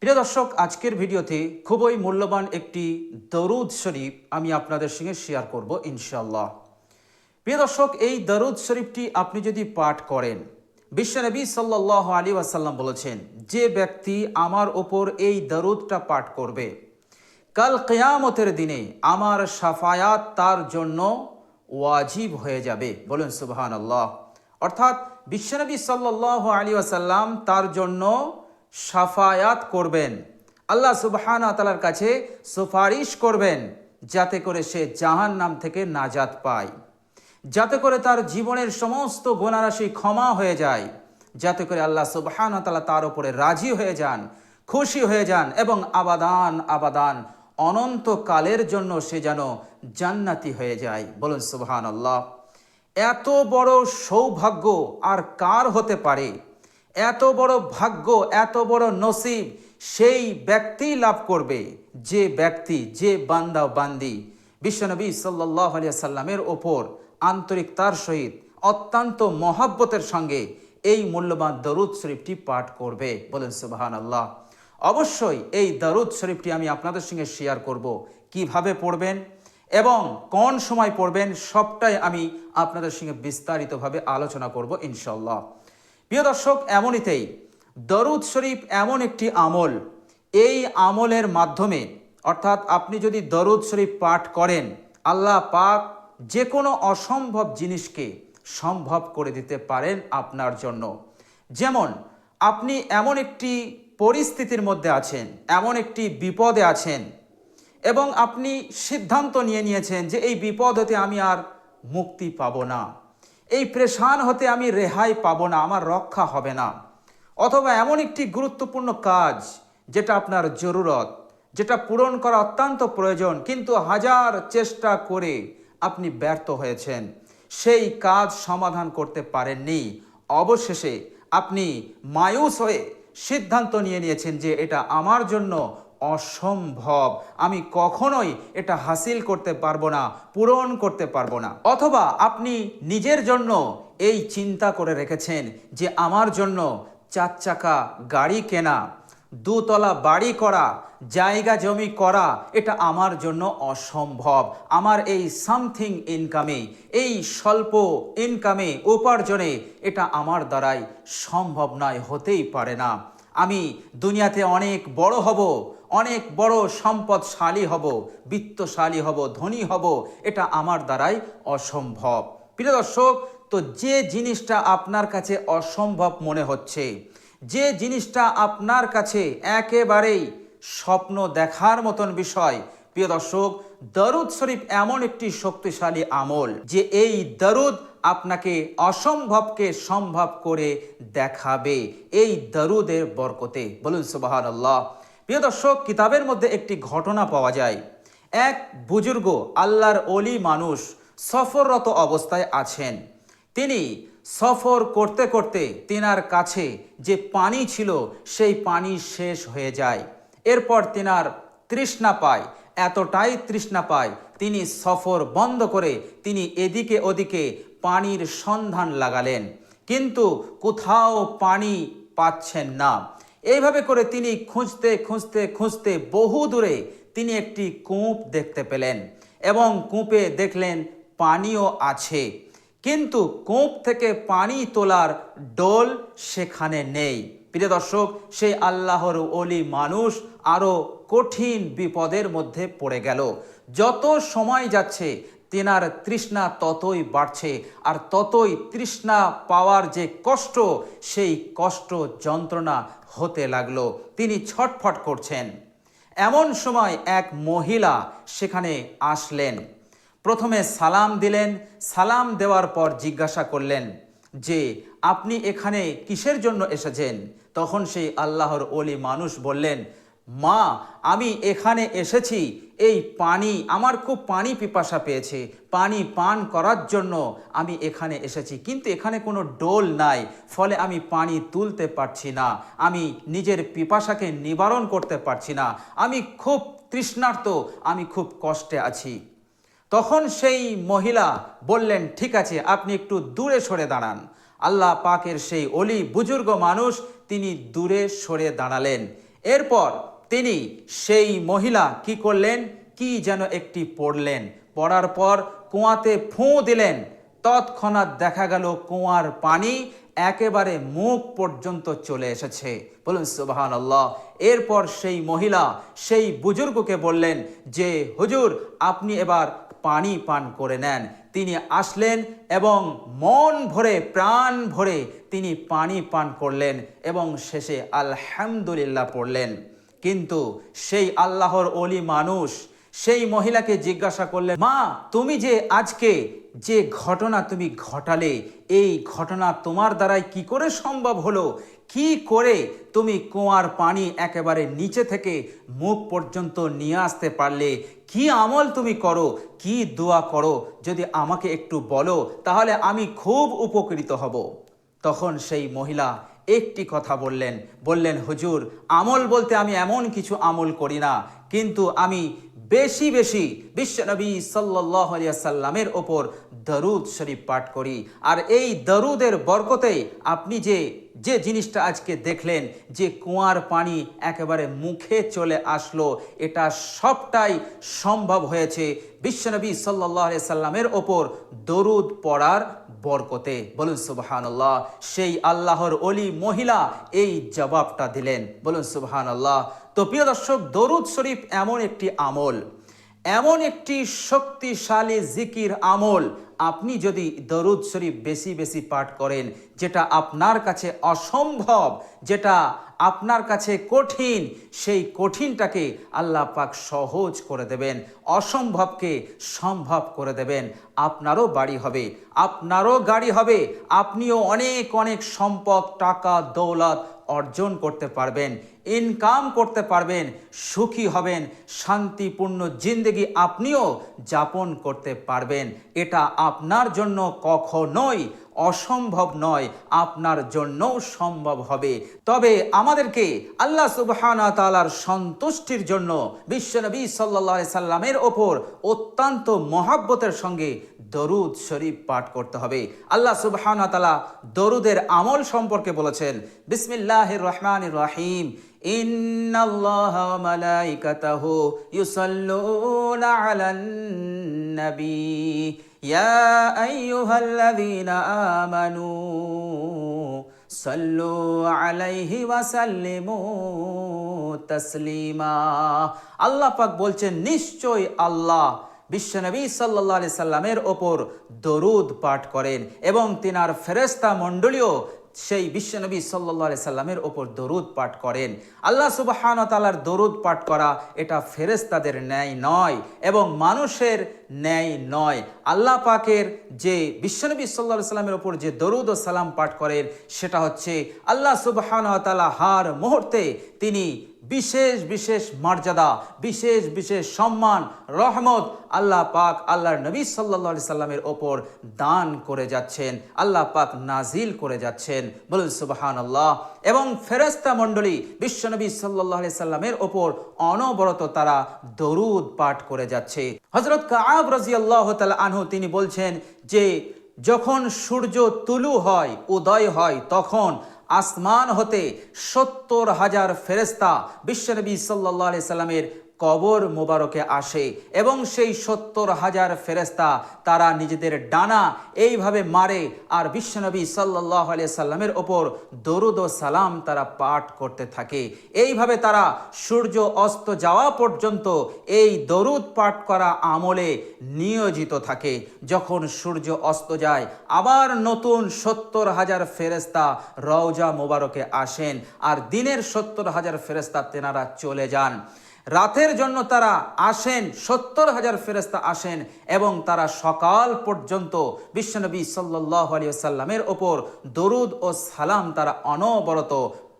প্রিয় দর্শক, আজকের ভিডিওতে খুবই মূল্যবান একটি দরুদ শরীফ আমি আপনাদের সঙ্গে শেয়ার করব ইনশাআল্লাহ। প্রিয় দর্শক, এই দরুদ শরীফটি আপনি যদি পাঠ করেন, বিশ্বনবী সাল্লাল্লাহু আলাইহি ওয়াসাল্লাম বলেছেন, যে ব্যক্তি আমার ওপর এই দরুদটা পাঠ করবে, কাল কিয়ামতের দিনে আমার শাফায়াত তার জন্য ওয়াজিব হয়ে যাবে। বলেন সুবহানাল্লাহ। অর্থাৎ বিশ্বনবী সাল্লাল্লাহু আলাইহি ওয়াসাল্লাম তার জন্য শাফায়াত করবেন, আল্লাহ সুবহানাহু ওয়া তাআলার কাছে সুপারিশ করবেন, যাতে করে সে জাহান্নাম থেকে নাজাত পায়, যাতে করে তার জীবনের সমস্ত গুনাহরাশি ক্ষমা হয়ে যায়, যাতে করে আল্লাহ সুবহানাহু ওয়া তাআলা তার উপরে রাজি হয়ে যান, খুশি হয়ে যান এবং আবাদান আবাদান অনন্তকালের জন্য সে যেন জান্নাতি হয়ে যায়। বলুন সুবহানাল্লাহ। এত বড় সৌভাগ্য আর কার হতে পারে? এত বড় ভাগ্য, এত বড় নসিব সেই ব্যক্তি লাভ করবে, যে ব্যক্তি, যে বান্দা বান্দি বিশ্বনবী সাল্লাল্লাহু আলাইহি সাল্লামের ওপর আন্তরিকতার সহিত অত্যন্ত মহাব্বতের সঙ্গে এই মূল্যবান দরুদ শরীফটি পাঠ করবে। বলেন সুবহানাল্লাহ। অবশ্যই এই দরুদ শরীফটি আমি আপনাদের সঙ্গে শেয়ার করব, কিভাবে পড়বেন এবং কোন সময় পড়বেন, সবটাই আমি আপনাদের সঙ্গে বিস্তারিতভাবে আলোচনা করব ইনশাআল্লাহ। প্রিয় দর্শক, এমনিতেই দরুদ শরীফ এমন একটি আমল, এই আমলের মাধ্যমে অর্থাৎ আপনি যদি দরুদ শরীফ পাঠ করেন, আল্লাহ পাক যে কোনো অসম্ভব জিনিসকে সম্ভব করে দিতে পারেন আপনার জন্য। যেমন আপনি এমন একটি পরিস্থিতির মধ্যে আছেন, এমন একটি বিপদে আছেন এবং আপনি সিদ্ধান্ত নিয়েছেন যে এই বিপদ হতে আমি আর মুক্তি পাব না, এই প্রেশান হতে আমি রেহাই পাবো না, আমার রক্ষা হবে না। অথবা এমন একটি গুরুত্বপূর্ণ কাজ যেটা আপনার জরুরত, যেটা পূরণ করা অত্যন্ত প্রয়োজন, কিন্তু হাজার চেষ্টা করে আপনি ব্যর্থ হয়েছেন, সেই কাজ সমাধান করতে পারেননি। অবশেষে আপনি মায়ুস হয়ে সিদ্ধান্ত নিয়েছেন যে এটা আমার জন্য অসম্ভব, আমি কখনোই এটা হাসিল করতে পারবো না, পূরণ করতে পারবো না। অথবা আপনি নিজের জন্য এই চিন্তা করে রেখেছেন যে আমার জন্য 4 চাকা গাড়ি কেনা, 2 তলা বাড়ি করা, জায়গা জমি করা, এটা আমার জন্য অসম্ভব। আমার এই সামথিং ইনকামে, এই স্বল্প ইনকামে, উপার্জনে এটা আমার দ্বারাই সম্ভব নয়, হতেই পারে না। আমি দুনিয়াতে অনেক বড় হব, অনেক বড় সম্পদশালী হব, বিত্তশালী হব, ধনী হব, এটা আমার দ্বারাই অসম্ভব। প্রিয় দর্শক, তো যে জিনিসটা আপনার কাছে অসম্ভব মনে হচ্ছে, যে জিনিসটা আপনার কাছে একেবারেই স্বপ্ন দেখার মতন বিষয়, প্রিয় দর্শক, দরুদ শরীফ এমন একটি শক্তিশালী আমল যে এই দরুদ আপনাকে অসম্ভবকে সম্ভব করে দেখাবে এই দরুদের বরকতে। বলুন সুবহানাল্লাহ। প্রিয় দর্শক, কিতাবের মধ্যে একটি ঘটনা পাওয়া যায়। এক বুজুর্গ আল্লাহর ওলি মানুষ সফররত অবস্থায় আছেন। তিনি সফর করতে করতে তিনার কাছে যে পানি ছিল সেই পানি শেষ হয়ে যায়। এরপর তিনার তৃষ্ণা পায়, এতটাই তৃষ্ণা পায় তিনি সফর বন্ধ করে তিনি এদিকে ওদিকে পানির সন্ধান লাগালেন, কিন্তু কোথাও পানি পাচ্ছেন না। এইভাবে করে তিনি খুঁজতে খুঁজতে খুঁজতে বহু দূরে তিনি একটি কূপ দেখতে পেলেন এবং কূপে দেখলেন পানিও আছে, কিন্তু কূপ থেকে পানি তোলার ডোল সেখানে নেই। প্রিয় দর্শক, সেই আল্লাহর ওলি মানুষ আরও কঠিন বিপদের মধ্যে পড়ে গেল। যত সময় যাচ্ছে তেনার তৃষ্ণা ততই বাড়ছে, আর ততই তৃষ্ণা পাওয়ার যে কষ্ট, সেই কষ্ট যন্ত্রণা হতে লাগলো। তিনি ছটফট করছেন। এমন সময় এক মহিলা সেখানে আসলেন। প্রথমে সালাম দিলেন, সালাম দেওয়ার পর জিজ্ঞাসা করলেন যে আপনি এখানে কিসের জন্য এসেছেন? তখন সেই আল্লাহর ওলি মানুষ বললেন, মা, আমি এখানে এসেছি এই পানি, আমার খুব পানি পিপাসা পেয়েছে, পানি পান করার জন্য আমি এখানে এসেছি, কিন্তু এখানে কোনো ডোল নাই, ফলে আমি পানি তুলতে পারছি না, আমি নিজের পিপাসাকে নিবারণ করতে পারছি না, আমি খুব তৃষ্ণার্ত, আমি খুব কষ্টে আছি। তখন সেই মহিলা বললেন, ঠিক আছে, আপনি একটু দূরে সরে দাঁড়ান। আল্লাহ পাকের সেই অলি বুজুর্গ মানুষ তিনি দূরে সরে দাঁড়ালেন এরপর তিনি সেই মহিলা কি করলেন, কি যেন একটি পড়লেন, পড়ার পর কুয়াতে ফুঁ দিলেন। তৎক্ষণাৎ দেখা গেল কুয়ার পানি একেবারে মুখ পর্যন্ত চলে এসেছে। বলুন সুবহানাল্লাহ। এরপর সেই মহিলা সেই বুজুর্গকে বললেন যে হুজুর, আপনি এবার পানি পান করে নেন। তিনি আসলেন এবং মন ভরে প্রাণ ভরে তিনি পানি পান করলেন এবং শেষে আলহামদুলিল্লাহ পড়লেন। কিন্তু সেই আল্লাহর ওলি মানুষ সেই মহিলাকে জিজ্ঞাসা করলেন, মা, তুমি যে আজকে যে ঘটনা তুমি ঘটালে, এই ঘটনা তোমার দ্বারাই কি করে সম্ভব হলো? কি করে তুমি কুয়ার পানি একেবারে নিচে থেকে মুখ পর্যন্ত নিয়ে আসতে পারলে? কি আমল তুমি করো, কি দোয়া করো, যদি আমাকে একটু বলো তাহলে আমি খুব উপকৃত হব। তখন সেই মহিলা একটি কথা বললেন, হুজুর, আমল বলতে আমি এমন কিছু আমল করি না, কিন্তু আমি বেশি বেশি বিশ্বনবী সাল্লাল্লাহু আলাইহি সাল্লামের ওপর দরুদ শরীফ পাঠ করি। আর এই দরুদের বরকতে আপনি যে জিনিসটা আজকে দেখলেন, যে কুয়ার পানি একেবারে মুখে চলে আসলো, এটা সবটাই সম্ভব হয়েছে বিশ্বনবী সাল্লাল্লাহু আলাইহি সাল্লামের ওপর দরুদ পড়ার বরকতে। বলুন সুবহানাল্লাহ। সেই আল্লাহর ওলি মহিলা এই জবাবটা দিলেন। বলুন সুবহানাল্লাহ। তো প্রিয় দর্শক, দরুদ শরীফ এমন একটি আমল, এমন একটি শক্তিশালী জিকির আমল, আপনি যদি দরুদ শরীফ বেশি বেশি পাঠ করেন, যেটা আপনার কাছে অসম্ভব, যেটা আপনার কাছে কঠিন, সেই কঠিনটাকে আল্লাহ পাক সহজ করে দেবেন, অসম্ভবকে সম্ভব করে দেবেন। আপনারও বাড়ি হবে, আপনারও গাড়ি হবে, আপনিও অনেক অনেক সম্পদ, টাকা, দৌলত অর্জন করতে পারবেন, ইনকাম করতে পারবেন, সুখী হবেন, শান্তিপূর্ণ জিন্দেগি আপনিও যাপন করতে পারবেন। এটা আপনার জন্য কখনোই অসম্ভব নয়, আপনার জন্যও সম্ভব হবে। তবে আমাদেরকে আল্লাহ সুবহানাহু ওয়া তাআলার সন্তুষ্টির জন্য বিশ্বনবী সাল্লাল্লাহু আলাইহি সাল্লামের ওপর অত্যন্ত মহব্বতের সঙ্গে দরুদ শরীফ পাঠ করতে হবে। আল্লাহ সুবহানাহু ওয়া তাআলা দরুদের আমল সম্পর্কে বলেছেন, বিসমিল্লাহির রহমানির রহিম, ইন্নাল্লাহা ওয়া মালাইকাতাহু ইউসাল্লুনা আলান নবী ইয়া আইয়ুহাল্লাযীনা আমানু সাল্লু আলাইহি ওয়া সাল্লিমু তাসলিমা। আল্লাহ পাক বলছেন, নিশ্চয় আল্লাহ বিশ্বনবী সাল্লাল্লাহু আলাইহি সাল্লামের ওপর দরুদ পাঠ করেন এবং তিনার ফেরেশতা মণ্ডলীও সেই বিশ্বনবী সাল্লাল্লাহু আলাইহি সাল্লামের ওপর দরুদ পাঠ করেন। আল্লাহ সুবহানাহু ওয়া তাআলার দরুদ পাঠ করা এটা ফেরেশতাদের ন্যায় নয় এবং মানুষের ন্যায় নয়। আল্লাহ পাকের যে বিশ্বনবী সাল্লাল্লাহু আলাইহি সাল্লামের ওপর যে দরুদ ও সালাম পাঠ করেন, সেটা হচ্ছে আল্লাহ সুবহানাহু ওয়া তাআলা হার মুহূর্তে তিনি বিশেষ বিশেষ মর্যাদা, বিশেষ বিশেষ সম্মান, রহমত আল্লাহ পাক আল্লাহর নবী সাল্লাল্লাহু আলাইহি সাল্লামের ওপর দান করে যাচ্ছেন, আল্লাহ পাক নাজিল করে যাচ্ছেন। বলুন সুবহানাল্লাহ। এবং ফেরেশতা মণ্ডলী বিশ্বনবী সাল্লাল্লাহু আলাইহি সাল্লামের ওপর অনবরত তারা দরুদ পাঠ করে যাচ্ছে। হযরত কাআব রাদিয়াল্লাহু তাআলা আনহু তিনি বলছেন যে যখন সূর্য তুলু হয়, উদয় হয়, তখন আসমান হতে 70,000 ফেরেশতা বিশ্বনবী সাল্লাল্লাহু আলাইহি সাল্লামের কবর মোবারকে আসে এবং সেই 70,000 ফেরেশতা তারা নিজেদের ডানা এইভাবে মারে আর বিশ্বনবী সাল্লাল্লাহু আলাইহি সাল্লামের ওপর দরুদ ও সালাম তারা পাঠ করতে থাকে। এইভাবে তারা সূর্য অস্ত যাওয়া পর্যন্ত এই দরুদ পাঠ করা আমলে নিয়োজিত থাকে। যখন সূর্য অস্ত যায়, আবার নতুন 70,000 ফেরেশতা রওজা মোবারকে আসেন আর দিনের 70,000 ফেরেশতা তেনারা চলে যান। রাতের জন্য তারা আসেন, 70,000 ফেরেশতা আসেন এবং তারা সকাল পর্যন্ত বিশ্বনবী সাল্লাল্লাহু আলাইহি ওয়াসাল্লামের ওপর দরুদ ও সালাম তারা অনবরত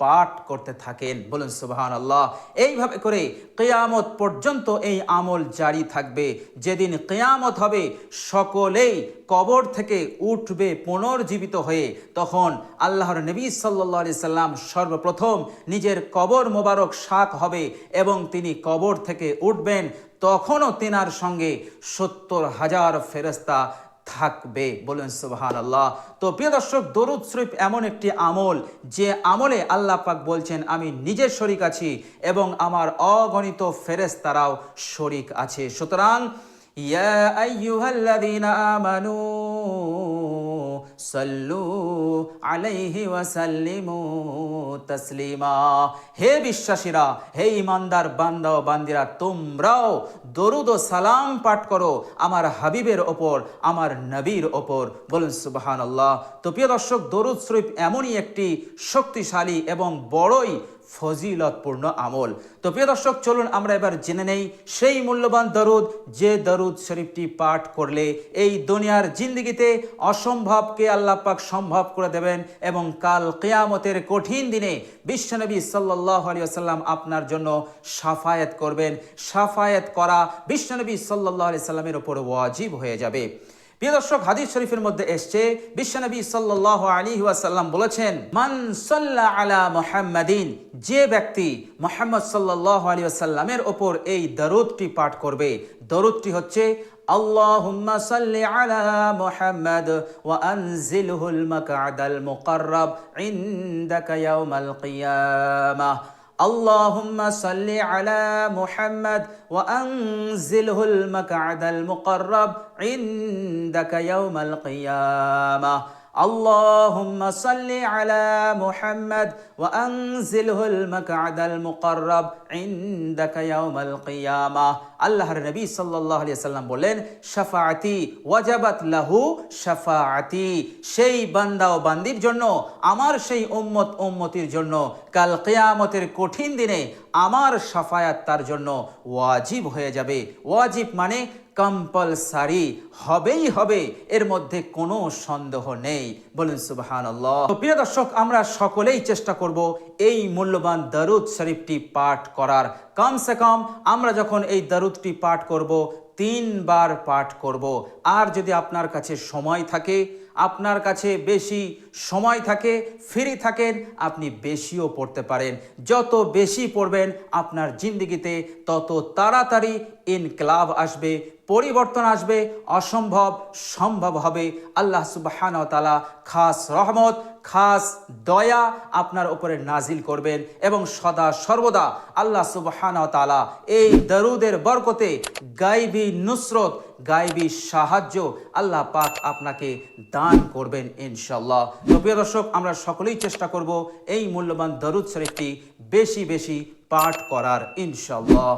পাঠ করতে থাকেন। বলুন সুবহানাল্লাহ। এইভাবে করে কিয়ামত পর্যন্ত এই আমল জারি থাকবে। যেদিন কিয়ামত হবে, সকলেই কবর থেকে উঠবে পুনর্জীবিত হয়ে, তখন আল্লাহর নবী সাল্লাল্লাহু আলাইহি সাল্লাম সর্বপ্রথম নিজের কবর মোবারক শাক হবে এবং তিনি কবর থেকে উঠবেন। তখনও তিনার সঙ্গে 70,000 ফেরেশতা থাকবে। বলুন সুবহানাল্লাহ। তো প্রিয় দর্শক, দরুদ শরীফ এমন একটি আমল, যে আমলে আল্লাহ পাক বলছেন আমি নিজে শরীক আছি এবং আমার অগণিত ফেরেশতারাও শরীক আছে। সুতরাং ইয়া আইয়ুহাল্লাযীনা আমানু সাল্লু আলাইহি ওয়া সাল্লিমু তাসলিমা। হে বিশ্বাসীরা, হে ঈমানদার বান্দা ও বান্দিরা, তোমরাও দরুদ ও সালাম পাঠ করো আমার হাবিবের ওপর, আমার নবীর ওপর। বলুন সুবহানাল্লাহ। তো প্রিয় দর্শক, দরুদ শরীফ এমনই একটি শক্তিশালী এবং বড়ই ফজিলতপূর্ণ আমল। তো প্রিয় দর্শক, চলুন আমরা এবার জেনে নেই সেই মূল্যবান দরুদ, যে দরুদ শরীফটি পাঠ করলে এই দুনিয়ার জিন্দেগিতে অসম্ভবকে আল্লাহ পাক সম্ভব করে দেবেন এবং কাল কিয়ামতের কঠিন দিনে বিশ্বনবী সাল্লাল্লাহু আলাইহি ওয়াসাল্লাম আপনার জন্য শাফায়াত করবেন। শাফায়াত করা বিশ্বনবী সাল্লাল্লাহু আলাইহি সাল্লামের উপর ওয়াজিব হয়ে যাবে। প্রিয় দর্শক, হাদিস শরীফের মধ্যে এসছে বিশ্বনবী সাল্লাল্লাহু আলাইহি ওয়াসাল্লাম বলেছেন, মান সাল্লা আলা মুহাম্মাদিন, যে ব্যক্তি মুহাম্মদ সাল্লাল্লাহু আলাইহি ওয়াসাল্লামের ওপর এই দরুদটি পাঠ করবে। দরুদটি হচ্ছে আল্লাহুম্মা সাল্লি আলা মুহাম্মাদ ওয়া আনজিলহুল মাকআদাল মুকাররাব ইনদাকা ইয়াউমাল কিয়ামাহ। اللهم صل على محمد وأنزله المقعد المقرب عندك يوم القيامة। اللهم صل على محمد وأنزله المقعد المقرب عندك يوم القيامة। আল্লাহর নবী সাল্লাল্লাহু আলাইহি ওয়াসাল্লাম বলেন, শাফাআতি ওয়াজাবাত লাহু শাফাআতি, সেই বান্দা ও বান্দির জন্য, আমার সেই উম্মতির জন্য কাল কিয়ামতের কঠিন দিনে আমার শাফায়াত তার জন্য ওয়াজিব হয়ে যাবে। ওয়াজিব মানে কম্পালসারি, হবেই হবে, এর মধ্যে কোনো সন্দেহ নেই। বলুন সুবহানাল্লাহ। তো প্রিয় দর্শক, আমরা সকলেই চেষ্টা করব এই মূল্যবান দরুদ শরীফটি পাঠ করার। কমসে কম আমরা যখন এই দরুদটি পাঠ করব 3 বার পাঠ করব। আর যদি আপনার কাছে সময় থাকে, আপনার কাছে বেশি সময় থাকে, ফ্রি থাকেন, আপনি বেশিও পড়তে পারেন। যত বেশি পড়বেন আপনার জিন্দেগিতে তত তাড়াতাড়ি ইনকিলাব আসবে, পরিবর্তন আসবে, অসম্ভব সম্ভব হবে। আল্লাহ সুবহানাহু ওয়া তাআলা খাস রহমত, খাস দয়া আপনার উপরে নাজিল করবেন এবং সদা সর্বদা আল্লাহ সুবহানাহু ওয়া তাআলা এই দরুদের বরকতে গায়বী নুসরত, গায়বী সাহায্য আল্লাহ পাক আপনাকে দান করবেন ইনশাআল্লাহ। তো প্রিয় দর্শক, আমরা সকলেই চেষ্টা করব এই মূল্যবান দরুদ শরীফটি বেশি বেশি পাঠ করার ইনশাআল্লাহ।